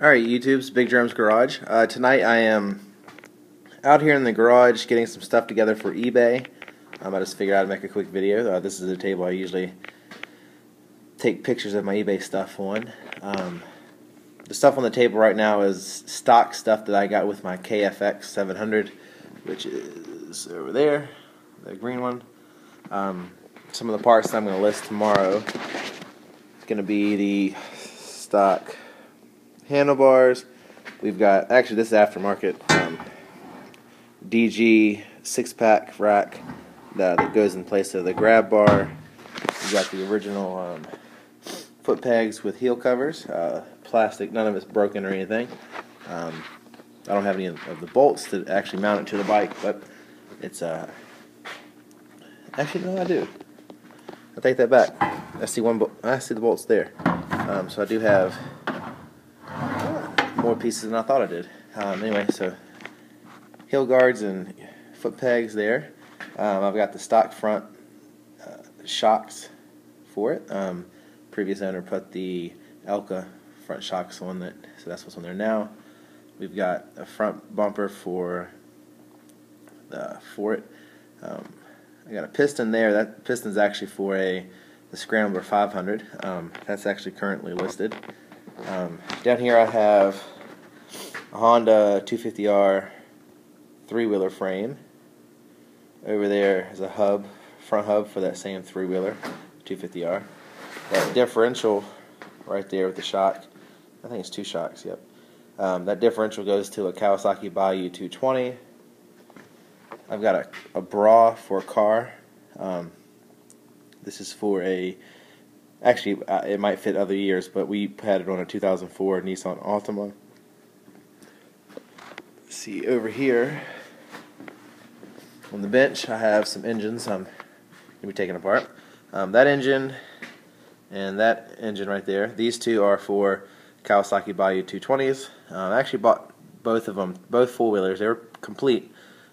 Alright, YouTube's Big Drums Garage. Tonight I am out here in the garage getting some stuff together for eBay. I just figured I'd make a quick video. This is a table I usually take pictures of my eBay stuff on. The stuff on the table right now is stock stuff that I got with my KFX 700, which is over there, the green one. Some of the parts that I'm going to list tomorrow is going to be the stock handlebars. We've got, actually this is aftermarket, DG 6-pack rack that goes in place of the grab bar. We've got the original foot pegs with heel covers, plastic, none of it's broken or anything. I don't have any of the bolts to actually mount it to the bike, but it's, actually no I do. I take that back. I see the bolts there. So I do have more pieces than I thought I did. Anyway, so heel guards and foot pegs there. I've got the stock front shocks for it. Previous owner put the Elka front shocks on that, so that's what's on there now. We've got a front bumper for it. I got a piston there. That piston's actually for the Scrambler 500. That's actually currently listed. Down here I have a Honda 250R 3-wheeler frame. Over there is a hub, front hub for that same 3-wheeler 250R. That differential right there with the shock, I think it's 2 shocks, yep. That differential goes to a Kawasaki Bayou 220. I've got a bra for a car. This is for actually it might fit other years, but we had it on a 2004 Nissan Altima. See over here on the bench I have some engines I'm going to be taking apart. That engine and that engine right there, these two are for Kawasaki Bayou 220s. I actually bought both of them, both 4-wheelers. They were complete.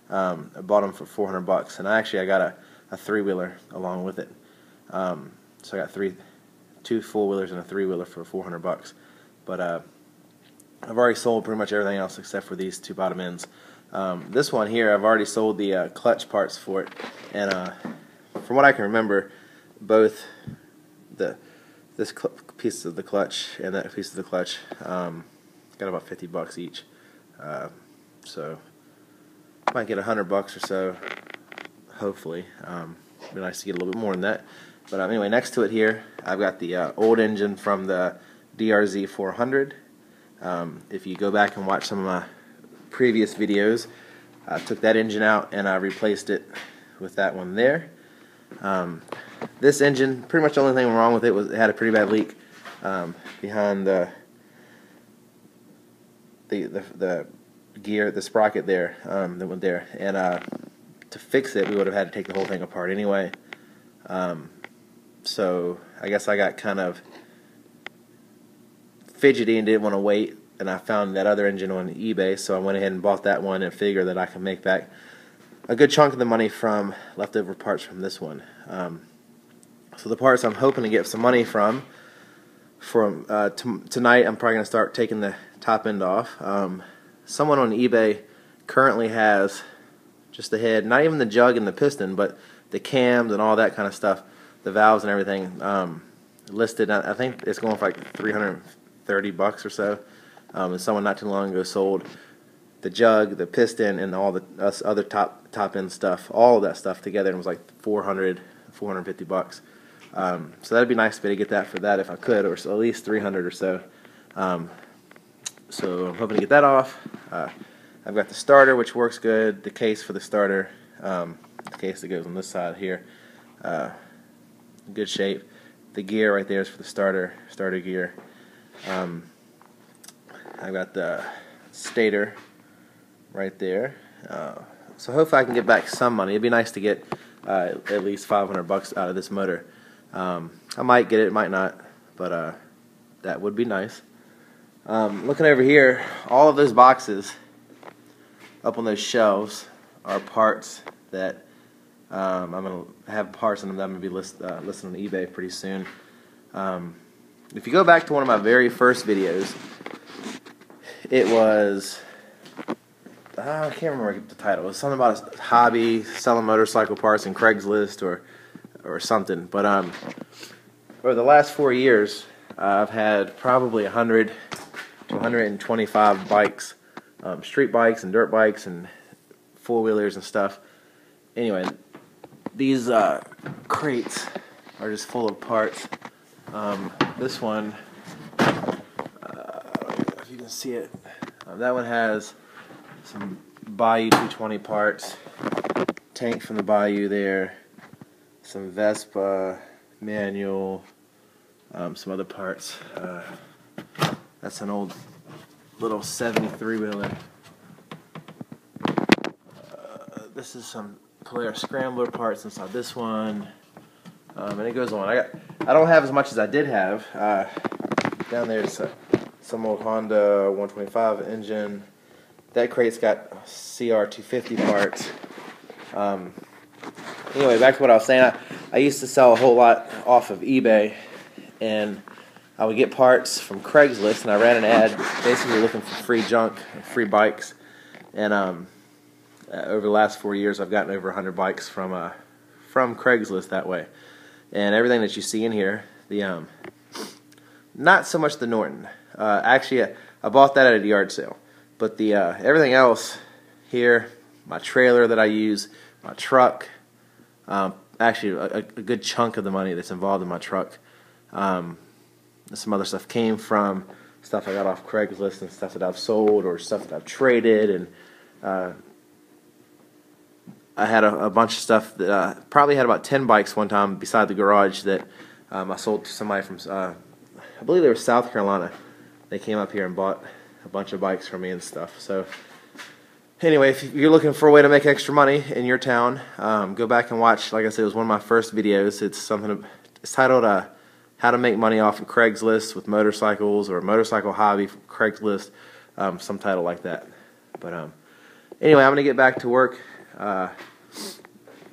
I bought them for $400, and I got a 3-wheeler along with it. So I got 2 4-wheelers and a 3-wheeler for $400. But I've already sold pretty much everything else except for these 2 bottom ends. This one here, I've already sold the clutch parts for it, and from what I can remember, both this piece of the clutch and that piece of the clutch got about $50 each. So might get $100 or so, hopefully. It'd be nice to get a little bit more than that. But anyway, next to it here, I've got the old engine from the DRZ 400. If you go back and watch some of my previous videos, I took that engine out and I replaced it with that one there. This engine, pretty much the only thing wrong with it was it had a pretty bad leak behind the gear, the sprocket there, that went there, and to fix it we would have had to take the whole thing apart anyway. So I guess I got kind of fidgety and didn't want to wait, and I found that other engine on eBay, so I went ahead and bought that one and figured that I can make back a good chunk of the money from leftover parts from this one. So the parts I'm hoping to get some money from tonight, I'm probably going to start taking the top end off. Someone on eBay currently has just the head, not even the jug and the piston, but the cams and all that kind of stuff, the valves and everything, listed. I think it's going for like $330 or so. And someone not too long ago sold the jug, the piston, and all the other top end stuff, all of that stuff together, and it was like $450. So that'd be nice to be able to get that for that if I could, or so at least $300 or so. So I'm hoping to get that off. I've got the starter, which works good, the case for the starter, the case that goes on this side here, good shape. The gear right there is for the starter gear. I've got the stator right there. So hopefully I can get back some money. It'd be nice to get at least $500 out of this motor. I might get it, might not, but that would be nice. Looking over here, all of those boxes up on those shelves are parts that I'm going to have parts in them that I'm going to be listed on eBay pretty soon. If you go back to one of my very first videos, it was, I can't remember the title. It was something about a hobby, selling motorcycle parts in Craigslist or something. But over the last 4 years, I've had probably 100 to 125 bikes, street bikes and dirt bikes and four-wheelers and stuff. Anyway, these crates are just full of parts. This one, I don't know if you can see it. That one has some Bayou 220 parts, tank from the Bayou there, some Vespa, manual, some other parts. That's an old little 73-wheeler. This is some Polaris Scrambler parts inside this one, and it goes on. I don't have as much as I did have. Down there's some old Honda 125 engine. That crate's got CR250 parts. Anyway, back to what I was saying. I used to sell a whole lot off of eBay, and I would get parts from Craigslist, and I ran an ad basically looking for free junk, free bikes. And over the last 4 years, I've gotten over 100 bikes from Craigslist that way. And everything that you see in here, the not so much the Norton. Actually, I bought that at a yard sale. But the everything else here, my trailer that I use, my truck, actually a good chunk of the money that's involved in my truck, some other stuff came from stuff I got off Craigslist and stuff that I've sold or stuff that I've traded. And I had a bunch of stuff that probably had about 10 bikes one time beside the garage that I sold to somebody from, I believe they were South Carolina. They came up here and bought a bunch of bikes from me and stuff. So anyway, if you're looking for a way to make extra money in your town, go back and watch. Like I said, it was one of my first videos. It's titled How to Make Money Off of Craigslist with Motorcycles, or Motorcycle Hobby from Craigslist, some title like that. But anyway, I'm going to get back to work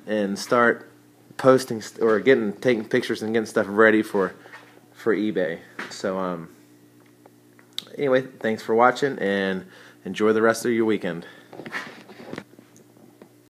and start posting or taking pictures and getting stuff ready for eBay. So anyway, thanks for watching, and enjoy the rest of your weekend.